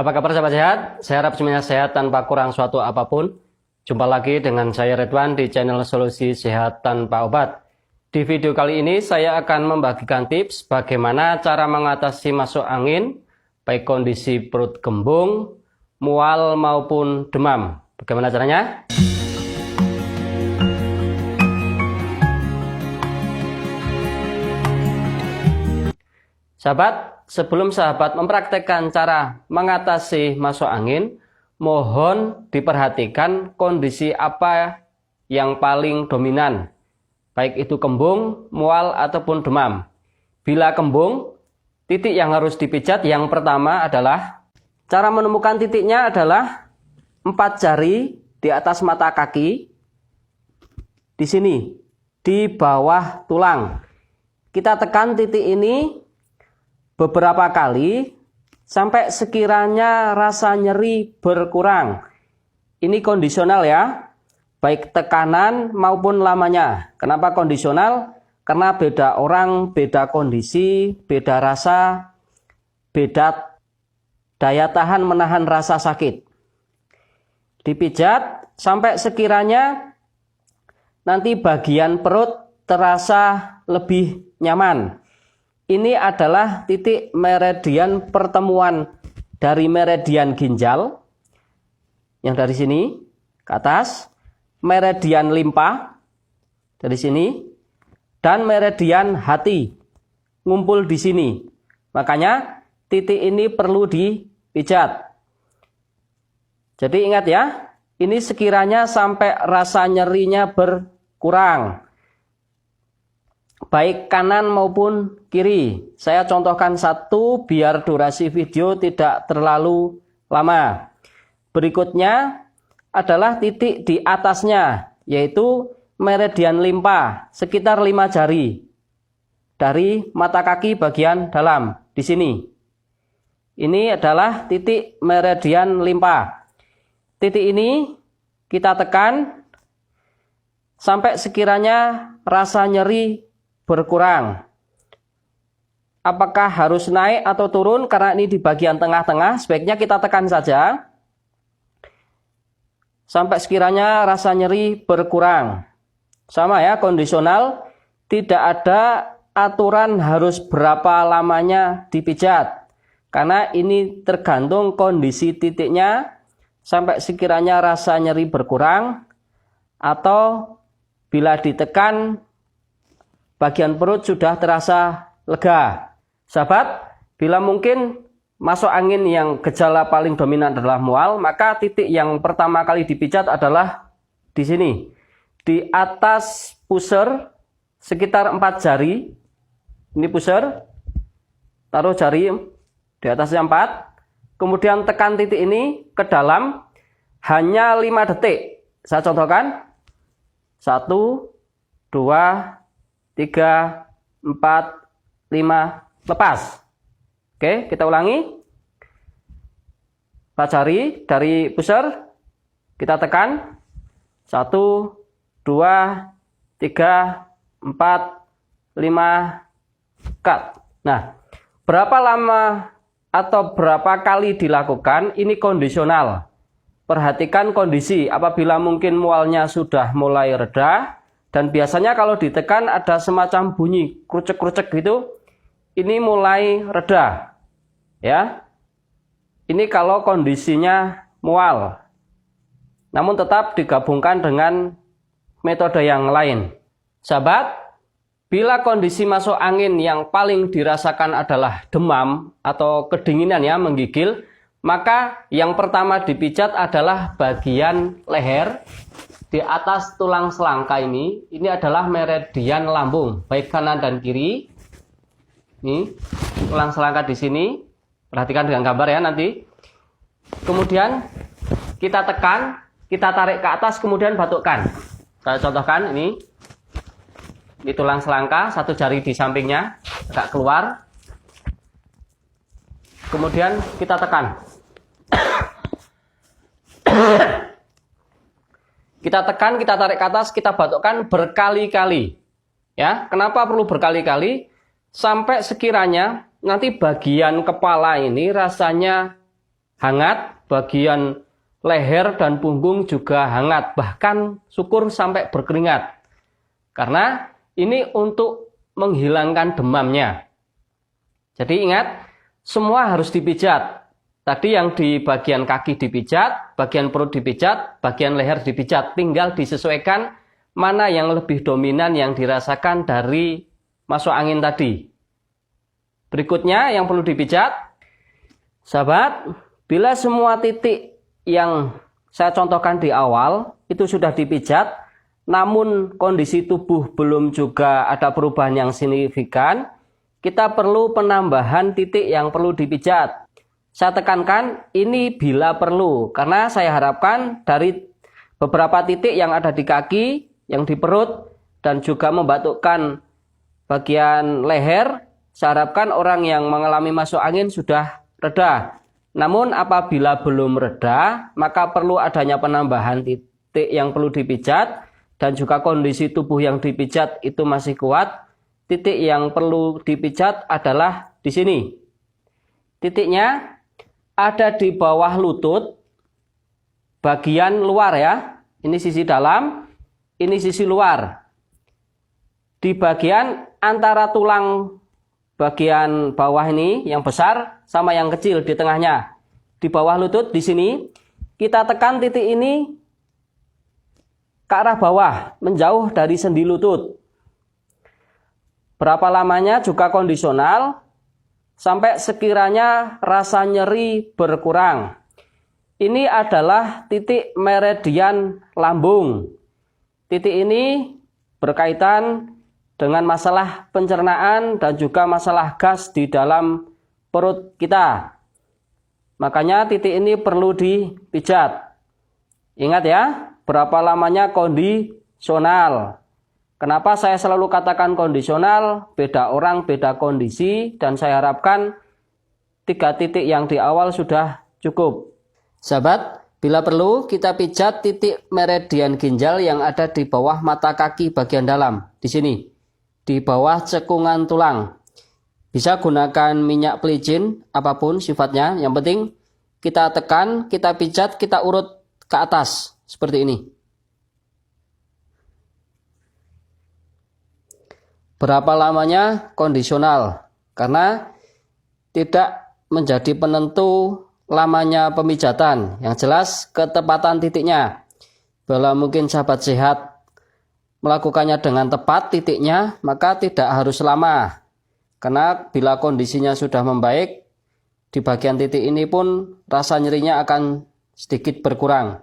Apa kabar sahabat sehat? Saya harap semuanya sehat tanpa kurang suatu apapun. Jumpa lagi dengan saya Ridwan di channel Solusi Sehat Tanpa Obat. Di video kali ini saya akan membagikan tips bagaimana cara mengatasi masuk angin, baik kondisi perut kembung, mual maupun demam. Bagaimana caranya? Sahabat, sebelum sahabat mempraktekkan cara mengatasi masuk angin, mohon diperhatikan kondisi apa yang paling dominan, baik itu kembung, mual, ataupun demam. Bila kembung, titik yang harus dipijat yang pertama adalah, cara menemukan titiknya adalah 4 jari di atas mata kaki, di sini, di bawah tulang. Kita tekan titik ini beberapa kali sampai sekiranya rasa nyeri berkurang. Ini kondisional ya, baik tekanan maupun lamanya. Kenapa kondisional? Karena beda orang, beda kondisi, beda rasa, beda daya tahan menahan rasa sakit. Dipijat sampai sekiranya nanti bagian perut terasa lebih nyaman. Ini adalah titik meridian pertemuan dari meridian ginjal yang dari sini ke atas, meridian limpa dari sini, dan meridian hati ngumpul di sini. Makanya titik ini perlu dipijat. Jadi ingat ya, ini sekiranya sampai rasa nyerinya berkurang, baik kanan maupun kiri. Saya contohkan satu biar durasi video tidak terlalu lama. Berikutnya adalah titik di atasnya, yaitu meridian limpa sekitar 5 jari dari mata kaki bagian dalam di sini. Ini adalah titik meridian limpa. Titik ini kita tekan sampai sekiranya rasa nyeri berkurang. Apakah harus naik atau turun? Karena ini di bagian tengah-tengah, sebaiknya kita tekan saja sampai sekiranya rasa nyeri berkurang. Sama ya, kondisional, tidak ada aturan harus berapa lamanya dipijat, karena ini tergantung kondisi titiknya sampai sekiranya rasa nyeri berkurang, atau bila ditekan bagian perut sudah terasa lega. Sahabat, bila mungkin masuk angin yang gejala paling dominan adalah mual, maka titik yang pertama kali dipijat adalah di sini, di atas pusar sekitar 4 jari. Ini pusar, taruh jari di atasnya 4, kemudian tekan titik ini ke dalam hanya 5 detik. Saya contohkan, 1, 2, 3, 4, 5, lepas. Oke, kita ulangi. 4 jari dari pusar, kita tekan. 1, 2, 3, 4, 5, cut. Nah, berapa lama atau berapa kali dilakukan, ini kondisional. Perhatikan kondisi, apabila mungkin mualnya sudah mulai reda, dan biasanya kalau ditekan ada semacam bunyi krucek-krucek gitu, ini mulai reda. Ya. Ini kalau kondisinya mual. Namun tetap digabungkan dengan metode yang lain. Sahabat, bila kondisi masuk angin yang paling dirasakan adalah demam atau kedinginan ya, menggigil, maka yang pertama dipijat adalah bagian leher. Di atas tulang selangka ini adalah meridian lambung, baik kanan dan kiri. Ini tulang selangka di sini, perhatikan dengan gambar ya nanti. Kemudian kita tekan, kita tarik ke atas, kemudian batukkan. Saya contohkan ini tulang selangka, 1 jari di sampingnya agak keluar. Kemudian kita tekan. Kita tekan, kita tarik ke atas, kita batukkan berkali-kali. Ya, kenapa perlu berkali-kali? Sampai sekiranya nanti bagian kepala ini rasanya hangat, bagian leher dan punggung juga hangat, bahkan syukur sampai berkeringat. Karena ini untuk menghilangkan demamnya. Jadi ingat, semua harus dipijat. Tadi yang di bagian kaki dipijat, bagian perut dipijat, bagian leher dipijat. Tinggal disesuaikan mana yang lebih dominan yang dirasakan dari masuk angin tadi. Berikutnya yang perlu dipijat, sahabat, bila semua titik yang saya contohkan di awal itu sudah dipijat, namun kondisi tubuh belum juga ada perubahan yang signifikan, kita perlu penambahan titik yang perlu dipijat. Saya tekankan ini bila perlu, karena saya harapkan dari beberapa titik yang ada di kaki, yang di perut, dan juga membatukkan bagian leher, saya harapkan orang yang mengalami masuk angin sudah reda. Namun apabila belum reda, maka perlu adanya penambahan titik yang perlu dipijat, dan juga kondisi tubuh yang dipijat itu masih kuat. Titik yang perlu dipijat adalah di sini. Titiknya ada di bawah lutut, bagian luar ya. Ini sisi dalam, ini sisi luar. Di bagian antara tulang bagian bawah ini yang besar sama yang kecil di tengahnya. Di bawah lutut di sini kita tekan titik ini ke arah bawah, menjauh dari sendi lutut. Berapa lamanya juga kondisional sampai sekiranya rasa nyeri berkurang. Ini adalah titik meridian lambung. Titik ini berkaitan dengan masalah pencernaan dan juga masalah gas di dalam perut kita. Makanya titik ini perlu dipijat. Ingat ya, berapa lamanya kondisional. Kenapa saya selalu katakan kondisional? Beda orang, beda kondisi, dan saya harapkan 3 titik yang di awal sudah cukup. Sahabat, bila perlu kita pijat titik meridian ginjal yang ada di bawah mata kaki bagian dalam, di sini, di bawah cekungan tulang. Bisa gunakan minyak pelicin, apapun sifatnya, yang penting kita tekan, kita pijat, kita urut ke atas, seperti ini. Berapa lamanya kondisional, karena tidak menjadi penentu lamanya pemijatan. Yang jelas ketepatan titiknya. Bila mungkin sahabat sehat melakukannya dengan tepat titiknya, maka tidak harus lama. Karena bila kondisinya sudah membaik, di bagian titik ini pun rasa nyerinya akan sedikit berkurang.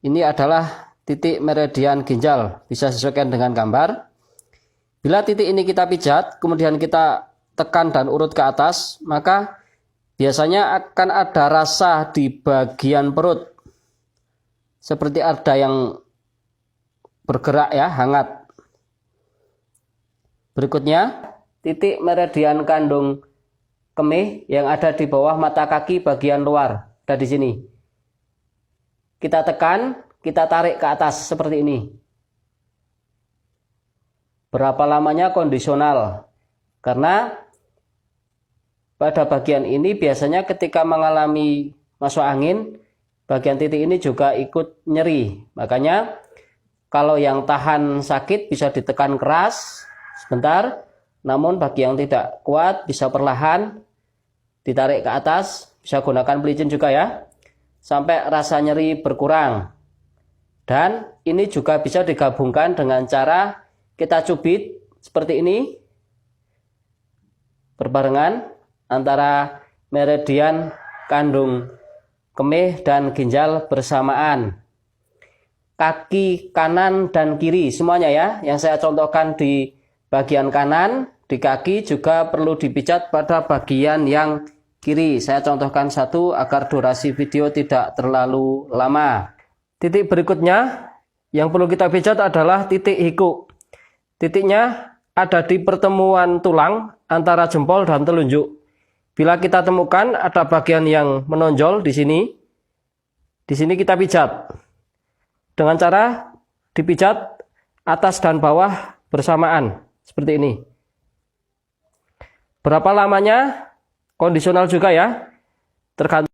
Ini adalah titik meridian ginjal, bisa disesuaikan dengan gambar. Bila titik ini kita pijat, kemudian kita tekan dan urut ke atas, maka biasanya akan ada rasa di bagian perut. Seperti ada yang bergerak ya, hangat. Berikutnya, titik meridian kandung kemih yang ada di bawah mata kaki bagian luar. Ada di sini. Kita tekan, kita tarik ke atas seperti ini. Berapa lamanya kondisional? Karena pada bagian ini biasanya ketika mengalami masuk angin, bagian titik ini juga ikut nyeri. Makanya kalau yang tahan sakit bisa ditekan keras sebentar, namun bagi yang tidak kuat bisa perlahan ditarik ke atas, bisa gunakan pelicin juga ya, sampai rasa nyeri berkurang. Dan ini juga bisa digabungkan dengan cara kita cubit seperti ini, berbarengan antara meridian kandung kemih dan ginjal bersamaan. Kaki kanan dan kiri semuanya ya, yang saya contohkan di bagian kanan, di kaki juga perlu dipijat pada bagian yang kiri. Saya contohkan satu agar durasi video tidak terlalu lama. Titik berikutnya yang perlu kita pijat adalah titik hiku. Titiknya ada di pertemuan tulang antara jempol dan telunjuk. Bila kita temukan ada bagian yang menonjol di sini kita pijat. Dengan cara dipijat atas dan bawah bersamaan, seperti ini. Berapa lamanya? Kondisional juga ya, tergantung